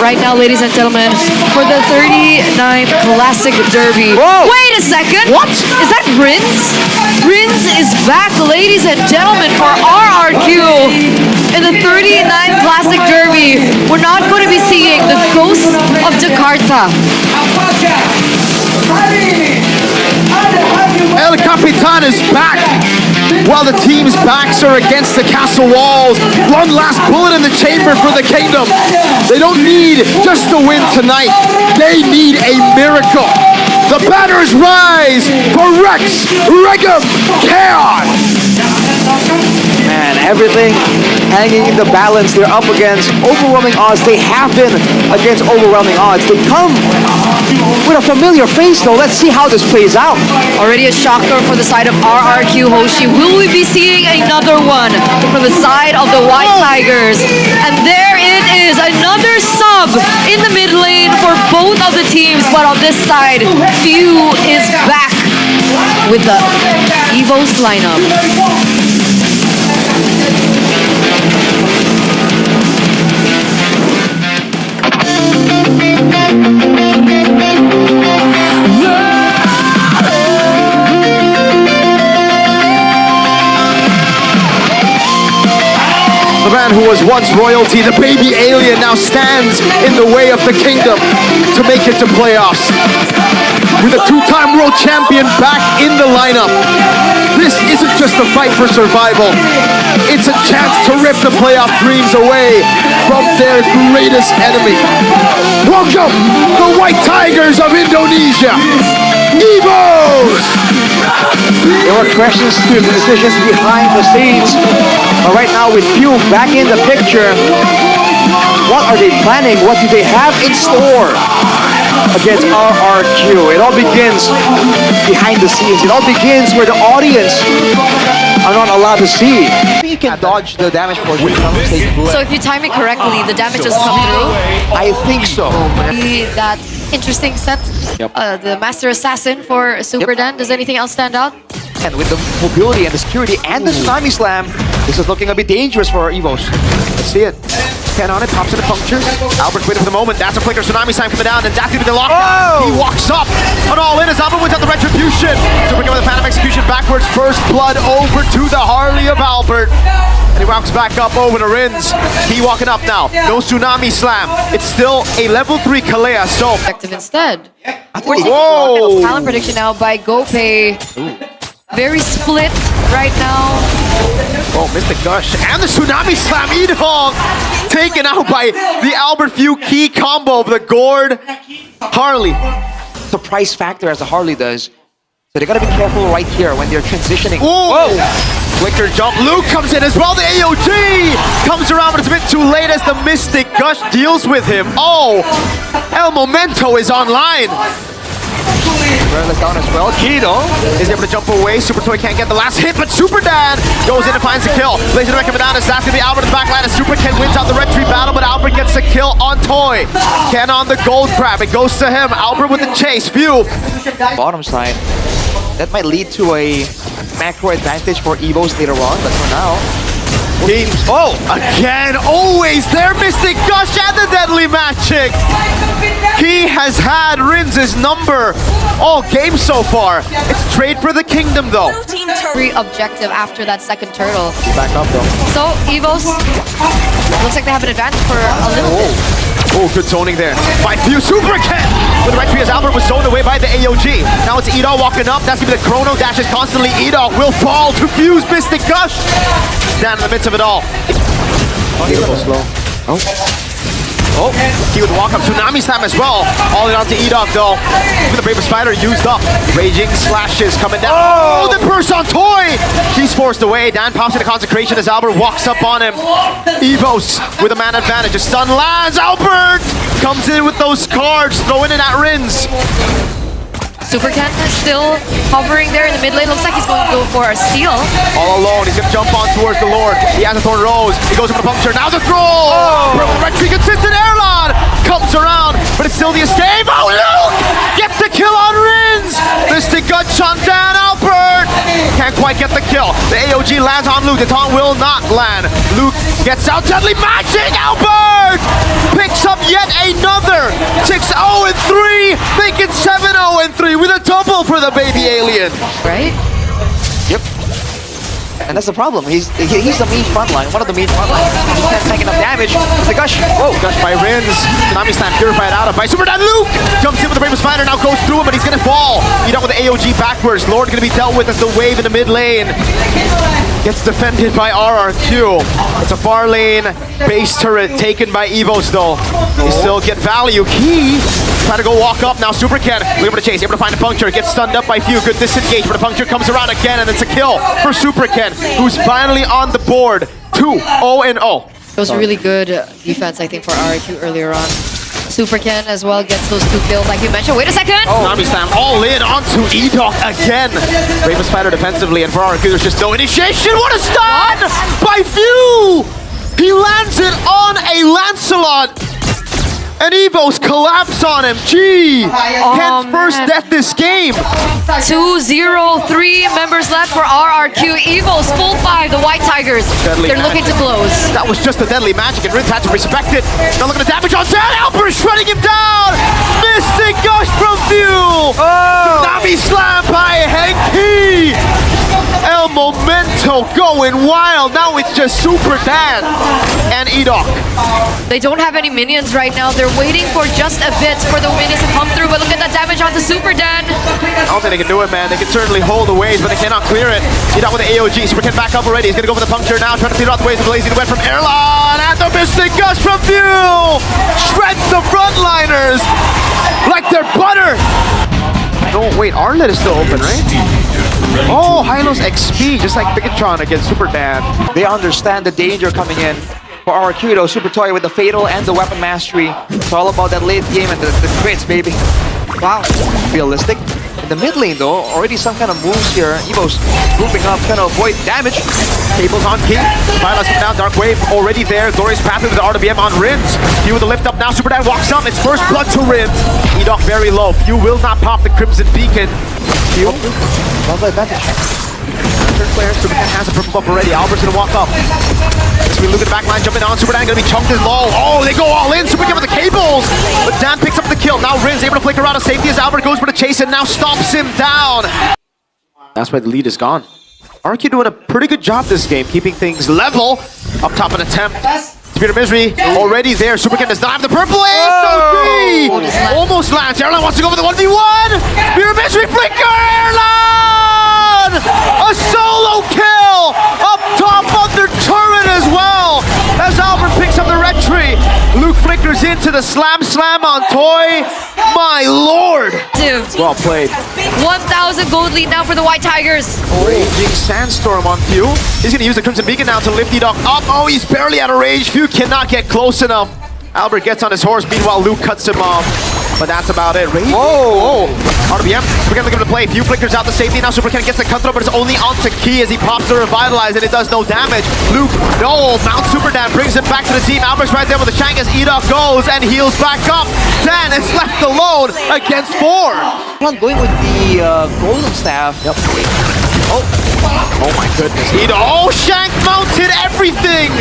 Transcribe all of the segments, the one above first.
right now, ladies and gentlemen, for the 39th Classic Derby. Whoa. Wait a second! What? Is that Rrq'S? Rrq'S is back, ladies and gentlemen, for Rrq. In the 39th Classic Derby, we're not going to be seeing the ghost of Jakarta. El Capitan is back! While the team's backs are against the castle walls, one last bullet in the chamber for the kingdom. They don't need just to win tonight. They need a miracle. The banners rise for Rrq'S Regum Chaos! Man, everything hanging in the balance. They're up against overwhelming odds. They have been against overwhelming odds. They come with a familiar face, though. Let's see how this plays out. Already a shocker for the side of Rrq HOSHI. Will we be seeing another one from the side of the White Tigers? And there it is, another sub in the mid lane for both of the teams. But on this side, Pheww is back with the Evos lineup. The man who was once royalty, the baby alien, now stands in the way of the kingdom to make it to playoffs. With a two-time world champion back in the lineup, this isn't just a fight for survival. It's a chance to rip the playoff dreams away from their greatest enemy. Welcome, the White Tigers of Indonesia, Evos! There were questions to the decisions behind the scenes. But right now with Pheww back in the picture, what are they planning? What do they have in store against Rrq? It all begins behind the scenes. It all begins where the audience are not allowed to see. You can dodge the damage portion. So if you time it correctly, the damage just come through. I think so. That interesting set, the Master Assassin for Super Dan. Does anything else stand out? And with the mobility and the security and the Tsunami Slam, this is looking a bit dangerous for our Evos. Let's see it. 10 on it, pops in the puncture. Albert waiting for the moment. That's a flicker. Tsunami Slam coming down, and that's going to be the lockdown. He walks up on all in as Albert wins out the retribution. Super with the Phantom Execution backwards. First blood over to the Harley of Albert. And he walks back up over to Rrq'S. He walking up now. No Tsunami Slam. It's still a level 3 Kalea, so... Effective instead. We're taking talent prediction now by GoPay. Very split right now. Oh, Mystic Gush and the Tsunami Slam. Edong taken out by the Albert Pheww key combo of the Gourd Harley. The price factor as the Harley does. So they gotta be careful right here when they're transitioning. Whoa! Flicker jump. Luke comes in as well. The AOG comes around, but it's a bit too late as the Mystic Gush deals with him. Oh! El Momento is online. Let's down as well. Kido is able to jump away. Super Toy can't get the last hit, but Super Dan goes in and finds the kill. Laser Direct coming down as that's going to be Albert in the back line as Super Ken wins out the red tree battle, but Albert gets the kill on Toy. Ken on the gold crab. It goes to him. Albert with the chase. Pheww. bottom side. That might lead to a macro advantage for Evos later on, but for now... Teams. Oh, again, always there, Mystic Gush and the Deadly Magic. He has had Rrq'S' number all game so far. It's trade for the kingdom, though. Free objective after that second turtle. Back up, though. So, Evos, looks like they have an advantage for a little bit. Oh, good zoning there by Pheww. Super Ken with the right tree as Albert was zoned away by the AOG. Now it's Edog walking up. That's going to be the chrono dashes constantly. Edog will fall to Phew's Mystic Gush. Down in the midst of it all. Oh, he's a little slow. Oh, he would walk up. Tsunami Slam as well. All in onto Edog though. Even the Bravest Spider used up. Raging slashes coming down. Oh, the burst on Toy! He's forced away. Dan pops into Consecration as Albert walks up on him. Evos with a man advantage. A stun lands. Albert comes in with those cards. Throwing it at Rrq'S. Super Ken is still hovering there in the mid lane. Looks like he's going to go for a steal. All alone, he's going to jump on towards the Lord. He has a Thorn Rose. He goes for the puncture. Now the throw! Purple Red Tree, consistent airlon! Comes around, but it's still the escape. Oh, Luke! Gets the kill on Rrq'S! Mystic Gush on Dan Albert! Can't quite get the kill. The AOG lands on Luke. The taunt will not land. Luke gets out. Deadly Magic! Albert! Picks up yet another double for the baby alien. Right? Yep. And that's the problem. He's the main frontline, one of the main frontlines. He can't tank enough damage. It's the gush. Whoa. Gush by Rrq'S. Tsunami Slam purified out of by Super Dan. Luke jumps in with the Bravest Fighter, now goes through him, but he's gonna fall. You know, with the AOG backwards. Lord gonna be dealt with as the wave in the mid lane. Gets defended by Rrq'S. It's a far lane base turret taken by Evos though. You still get value. Key trying to go walk up now. Super Ken able to chase, able to find a puncture. Gets stunned up by Pheww. Good disengage, but a puncture comes around again, and it's a kill for Super Ken, who's finally on the board. 2-0-0. It was really good defense, I think, for Rrq'S earlier on. Super Ken as well gets those 2 kills, like you mentioned. Wait a second! Tsunami Slam all in onto Edok again. Bravest Fighter defensively, and for Rrq'S, there's just no initiation. What a stun by Pheww! He lands it on a Lancelot. And Evos collapse on him. Gee! Ken's first death this game. 2-0-3 members left for Rrq'S. Evos full 5, the White Tigers. Deadly They're looking to close. That was just a deadly magic, and Rrq'S had to respect it. Now look at the damage on down. Albert shredding him down. Mystic Gush from Pheww. Tsunami Slam by Henki. El Momento going wild. Now it's just Super Dan and Edok. They don't have any minions right now. They're waiting for just a bit for the minions to come through, but look at that damage onto Super Dan. I don't think they can do it, man. They can certainly hold the waves, but they cannot clear it. Edok with the AOG. Super Ken back up already. He's going to go for the puncture now, trying to clear out the waves with the lazy wet from Erlon. And the Mystic Gush from Pheww shreds the frontliners like they're butter. No, wait, Arlet is still open, right? Oh, Hylos XP, just like Bigatron against Super Dan. They understand the danger coming in. For Rrq'S, though, Super Toy with the Fatal and the Weapon Mastery. It's all about that late game and the crits, baby. Wow. Realistic. In the mid lane, though, already some kind of moves here. Evos grouping up, trying to avoid damage. Cables on King. Hylos coming down, Dark Wave already there. Glorious Pathway with the RWM on Rrq'S. Pheww with the lift up now. Super Dan walks up. It's first blood to Rrq'S. Edok very low. Pheww will not pop the Crimson Beacon. Pheww. Love the advantage. Third player, Super Dan has a purple buff already. Albert's gonna walk up. So we look at the back line, jumping on. Super Dan gonna be chunked as low. Oh, they go all in. Super Ken with the cables. But Dan picks up the kill. Now Rrq'S able to flicker out of safety as Albert goes for the chase and now stomps him down. That's why the lead is gone. Rrq'S doing a pretty good job this game, keeping things level. Up top an attempt. Spirit of Misery already there. Super Ken does not have the purple ASOD. Almost lands. Erlon wants to go for the 1v1. Spirit of Misery flicker. Erlon! A solo kill up top on their turret as well. As Albert picks up the red tree. Luke flickers into the slam on Toy. My lord. Well played. 1,000 gold lead now for the White Tigers. Raging Sandstorm on Pheww. He's going to use the Crimson Beacon now to lift Edok up. Oh, he's barely out of range. Pheww cannot get close enough. Albert gets on his horse. Meanwhile, Luke cuts him off. But that's about it. Whoa! RWM. Super Ken looking to play. Pheww flickers out the safety. Now Super Ken gets the cut throw, but it's only onto Key as he pops the Revitalize, and it does no damage. Luke, no. Mount Super Dan brings it back to the team. Albert's right there with the shank as Edok goes and heals back up. Dan is left alone against 4. Not going with the Golden Staff. Yep. Oh my goodness. Oh, Shank mounted everything!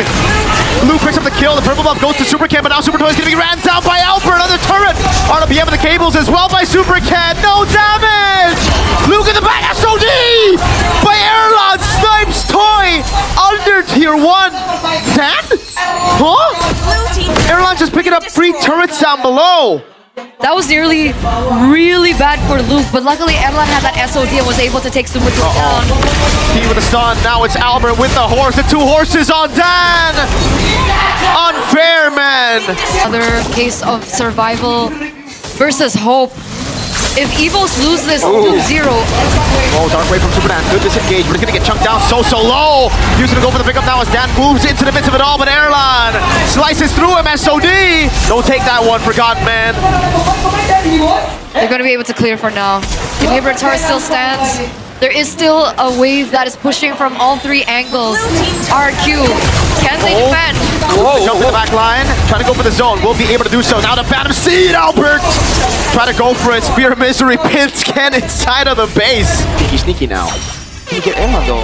Luke picks up the kill. The purple buff goes to Super Ken, but now Super Toy is going to be ran down by Albert. Another turret. RWM with the cables as well by Super Ken. No damage! Luke in the back. SOD by Erlon. Snipes Toy under tier 1. Dan? Huh? Erlon just picking up 3 turrets down below. That was nearly really bad for Luke, but luckily Erlon had that SOD and was able to take Super Toy down. He with the stun. Now it's Albert with the horse. The 2 horses on Dan. Unfair, man. Another case of survival versus hope. If Evos lose this 2-0. Oh, Dark Wave from Super Dan. Good disengage, but he's going to get chunked down so low. He's going to go for the pickup now as Dan moves into the midst of it all, but Erlon slices through him. SOD. Don't take that one, Forgotten Man. They're going to be able to clear for now. Inhibitor still stands. There is still a wave that is pushing from all 3 angles. Rrq'S, can they defend? Jump in the back line, trying to go for the zone. Will be able to do so. Now the Phantom Seed, Albert! Try to go for it. Spear of Misery pins Ken inside of the base. Sneaky now. Can you get Erlon, though?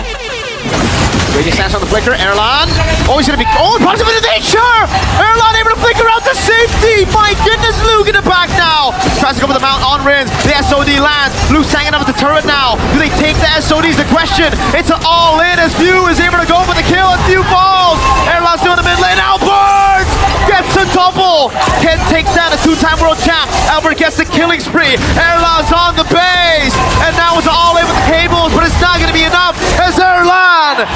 Brady stands on the flicker. Erlan. Oh, he's gonna be. Oh, possible nature! Erlan able to flicker out to safety. My goodness, Luke in the back now. Tries to go with the mount on Rins. The SOD lands. Luke's hanging up with the turret now. Do they take the SODs? The question. It's an all in as Pheww is able to go for the kill and Pheww falls. Erlan's still in the mid lane. Albert gets a double. Ken takes down a two-time world champ. Albert gets the killing spree. Erlan's on the base. And now it's all in with the cables, but it's not going to be enough as Erlan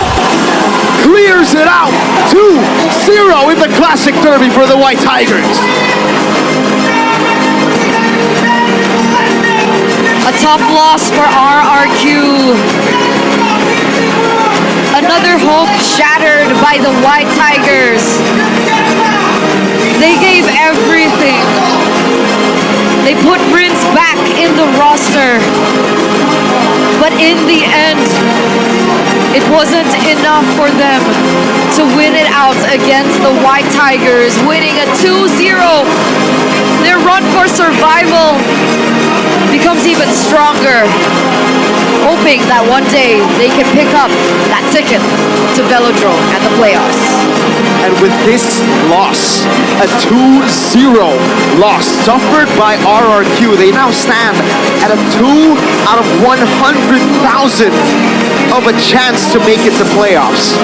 clears it out. 2-0 in the classic derby for the White Tigers. A tough loss for RRQ. Another hope shattered by the White Tigers. They gave everything. They put Rrq'S back in the roster. But in the end, it wasn't enough for them to win it out against the White Tigers, winning a 2-0. Their run for survival becomes even stronger, hoping that one day they can pick up that ticket to Velodrome and the playoffs. And with this loss, a 2-0 loss suffered by RRQ, they now stand at a 2 out of 100,000 of a chance to make it to playoffs.